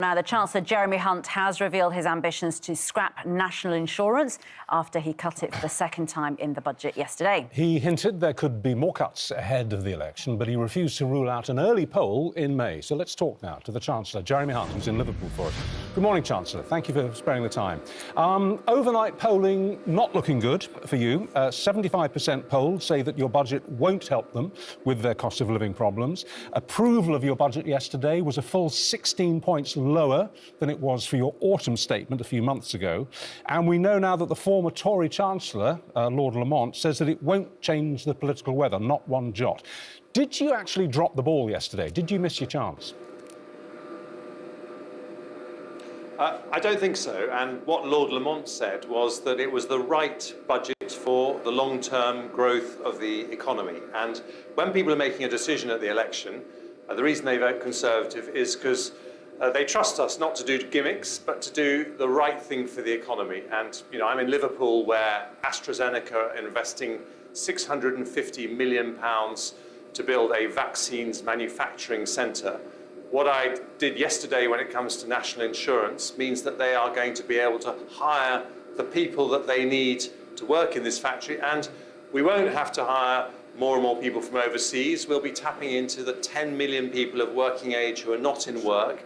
Now, the Chancellor Jeremy Hunt has revealed his ambitions to scrap national insurance after he cut it for the second time in the budget yesterday. He hinted there could be more cuts ahead of the election, but he refused to rule out an early poll in May. So let's talk now to the Chancellor, Jeremy Hunt, who's in Liverpool for us. Good morning, Chancellor. Thank you for sparing the time. Overnight polling not looking good for you. 75% polled say that your budget won't help them with their cost of living problems. Approval of your budget yesterday was a full 16 points lower than it was for your autumn statement a few months ago. And we know now that the former Tory Chancellor, Lord Lamont, says that it won't change the political weather, not one jot. Did you actually drop the ball yesterday? Did you miss your chance? I don't think so. And what Lord Lamont said was that it was the right budget for the long-term growth of the economy. And when people are making a decision at the election, the reason they vote Conservative is because they trust us not to do gimmicks, but to do the right thing for the economy. And, you know, I'm in Liverpool where AstraZeneca are investing £650 million to build a vaccines manufacturing centre. What I did yesterday when it comes to national insurance means that they are going to be able to hire the people that they need to work in this factory, and we won't have to hire more and more people from overseas. We'll be tapping into the 10 million people of working age who are not in work.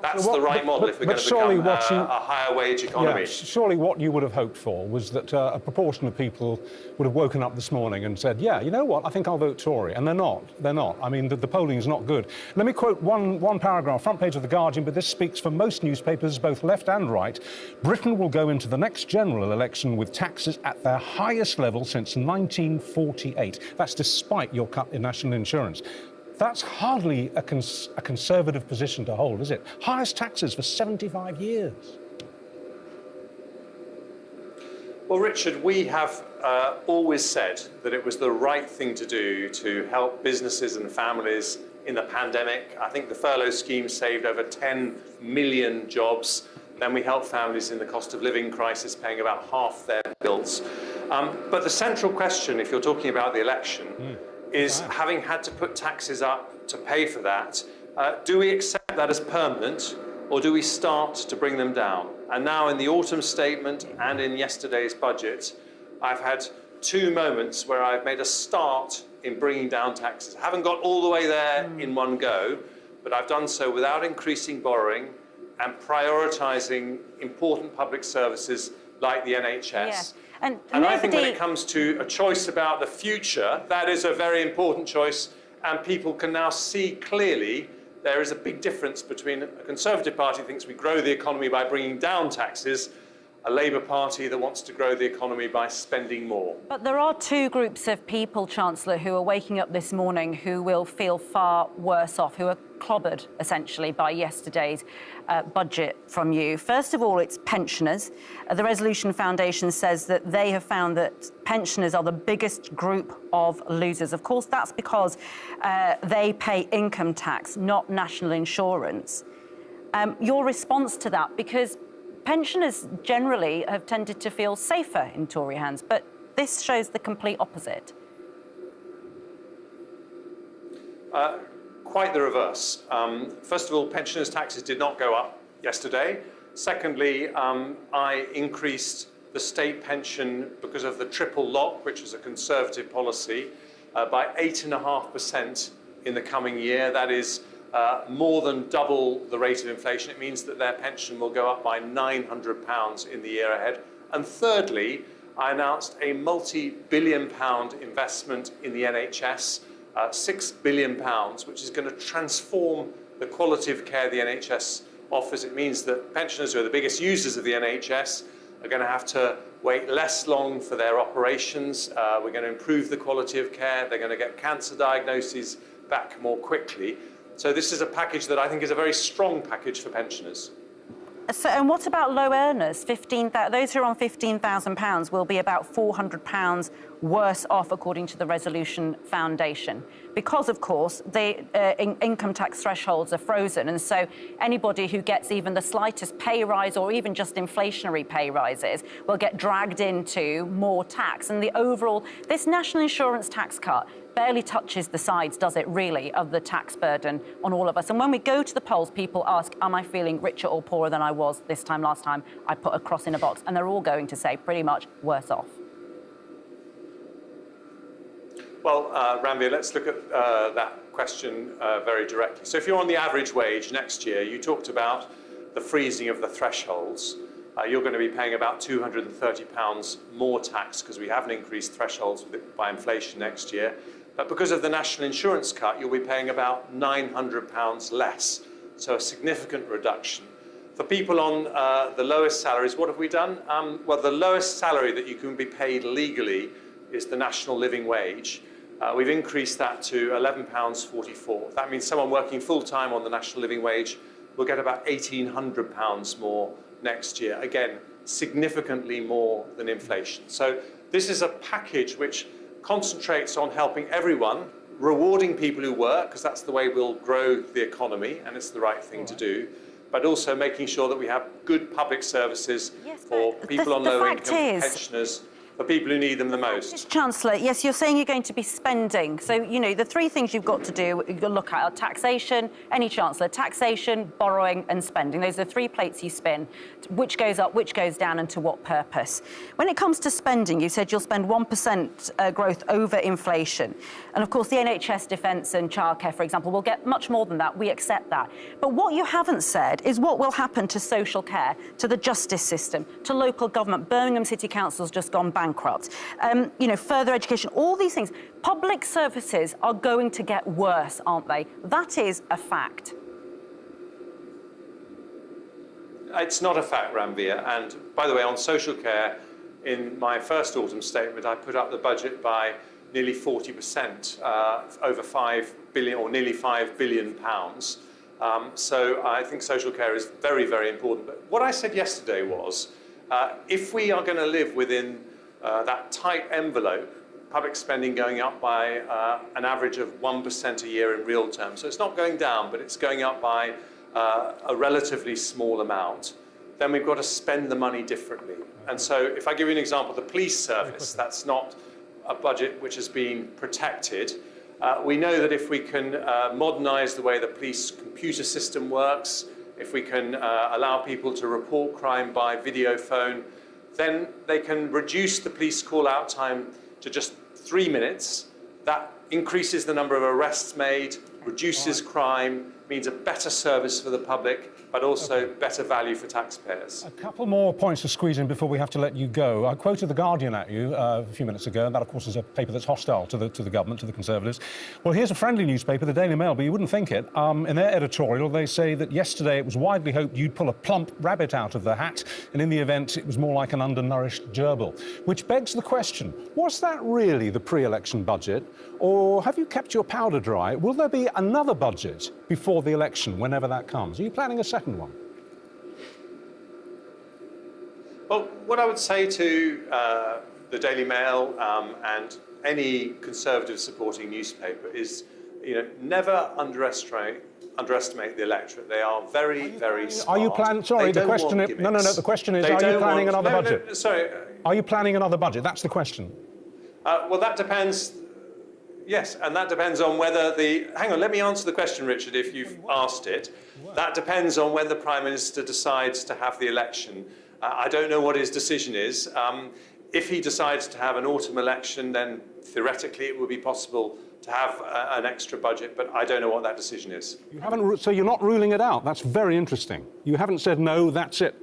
That's the right model if we're going to become a higher wage economy. Yeah, surely what you would have hoped for was that a proportion of people would have woken up this morning and said, yeah, you know what, I think I'll vote Tory. And they're not. They're not. I mean, the polling is not good. Let me quote one paragraph, front page of The Guardian, but this speaks for most newspapers, both left and right. Britain will go into the next general election with taxes at their highest level since 1948. That's despite your cut in national insurance. That's hardly a Conservative position to hold, is it? Highest taxes for 75 years. Well, Richard, we have always said that it was the right thing to do to help businesses and families in the pandemic. I think the furlough scheme saved over 10 million jobs. Then we helped families in the cost of living crisis, paying about half their bills. But the central question, if you're talking about the election, is having had to put taxes up to pay for that, do we accept that as permanent, or do we start to bring them down? And now in the autumn statement and in yesterday's budget, I've had two moments where I've made a start in bringing down taxes. I haven't got all the way there in one go, but I've done so without increasing borrowing and prioritising important public services like the NHS. Yeah. And I think when it comes to a choice about the future, that is a very important choice, and people can now see clearly there is a big difference between a Conservative Party that thinks we grow the economy by bringing down taxes, a Labour Party that wants to grow the economy by spending more. But there are two groups of people, Chancellor, who are waking up this morning who will feel far worse off, who are clobbered, essentially, by yesterday's budget from you. First of all, it's pensioners. The Resolution Foundation says that they have found that pensioners are the biggest group of losers. Of course, that's because they pay income tax, not national insurance. Your response to that, because pensioners generally have tended to feel safer in Tory hands, but this shows the complete opposite. Quite the reverse. First of all, pensioners' taxes did not go up yesterday. Secondly, I increased the state pension because of the triple lock, which is a Conservative policy, by 8.5% in the coming year. That is more than double the rate of inflation. It means that their pension will go up by £900 in the year ahead. And thirdly, I announced a multi-billion-pound investment in the NHS, £6 billion, which is going to transform the quality of care the NHS offers. It means that pensioners, who are the biggest users of the NHS, are going to have to wait less long for their operations. We're going to improve the quality of care. They're going to get cancer diagnoses back more quickly. So this is a package that I think is a very strong package for pensioners. So, and what about low earners? Those who are on £15,000 will be about £400 worse off, according to the Resolution Foundation, because, of course, the income tax thresholds are frozen, and so anybody who gets even the slightest pay rise or even just inflationary pay rises will get dragged into more tax. And the overall, this national insurance tax cut barely touches the sides, does it really, of the tax burden on all of us. And when we go to the polls, people ask, am I feeling richer or poorer than I was this time last time? I put a cross in a box, and they're all going to say pretty much worse off. Well, Ranvir, let's look at that question very directly. So if you're on the average wage next year, you talked about the freezing of the thresholds. You're going to be paying about £230 more tax because we haven't increased thresholds by inflation next year. But because of the national insurance cut, you'll be paying about £900 less. So a significant reduction. For people on the lowest salaries, what have we done? Well, the lowest salary that you can be paid legally is the national living wage. We've increased that to £11.44. That means someone working full-time on the national living wage will get about £1,800 more next year. Again, significantly more than inflation. So this is a package which concentrates on helping everyone, rewarding people who work, because that's the way we'll grow the economy, and it's the right thing to do, but also making sure that we have good public services for people on low income, pensioners, for people who need them the most. Chancellor, yes, you're saying you're going to be spending. So, you know, the three things you've got to do, you've got to look at are taxation, any Chancellor, taxation, borrowing and spending. Those are the three plates you spin. Which goes up, which goes down and to what purpose? When it comes to spending, you said you'll spend 1% growth over inflation. And of course, the NHS defence and childcare, for example, will get much more than that. We accept that. But what you haven't said is what will happen to social care, to the justice system, to local government. Birmingham City Council's just gone bankrupt. You know, further education, all these things. Public services are going to get worse, aren't they? That is a fact. It's not a fact, Ranvir. And by the way, on social care, in my first autumn statement, I put up the budget by nearly 40%, over 5 billion or nearly £5 billion. So I think social care is very, very important. But what I said yesterday was, if we are going to live within that tight envelope, public spending going up by an average of 1% a year in real terms. So it's not going down, but it's going up by a relatively small amount. Then we've got to spend the money differently. And so if I give you an example, the police service, that's not a budget which has been protected. We know that if we can modernise the way the police computer system works, if we can allow people to report crime by video phone, then they can reduce the police call-out time to just 3 minutes. That increases the number of arrests made, reduces crime, means a better service for the public, but also better value for taxpayers. A couple more points to squeeze in before we have to let you go. I quoted The Guardian at you a few minutes ago, and that, of course, is a paper that's hostile to the government, to the Conservatives. Well, here's a friendly newspaper, the Daily Mail, but you wouldn't think it. In their editorial, they say that yesterday it was widely hoped you'd pull a plump rabbit out of the hat, and in the event, it was more like an undernourished gerbil. Which begs the question, was that really the pre-election budget, or have you kept your powder dry? Will there be another budget before the election, whenever that comes? Are you planning a second one? Well, what I would say to the Daily Mail and any Conservative supporting newspaper is, you know, never underestimate the electorate. They are very, very smart. Are you planning? Sorry, the question. No. The question is: are you planning another budget? No, sorry. Are you planning another budget? That's the question. Well, that depends. Yes, and that depends on whether the... Hang on, let me answer the question, Richard, if you've asked it. That depends on when the Prime Minister decides to have the election. I don't know what his decision is. If he decides to have an autumn election, then theoretically it would be possible to have an extra budget, but I don't know what that decision is. You haven't, so you're not ruling it out. That's very interesting. You haven't said, no, that's it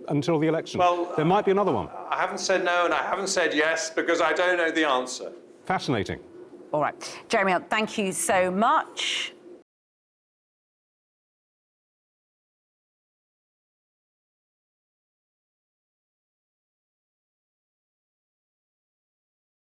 until the election. Well, there might be another one. I haven't said no and I haven't said yes because I don't know the answer. Fascinating. All right. Jeremy Hunt, thank you so much.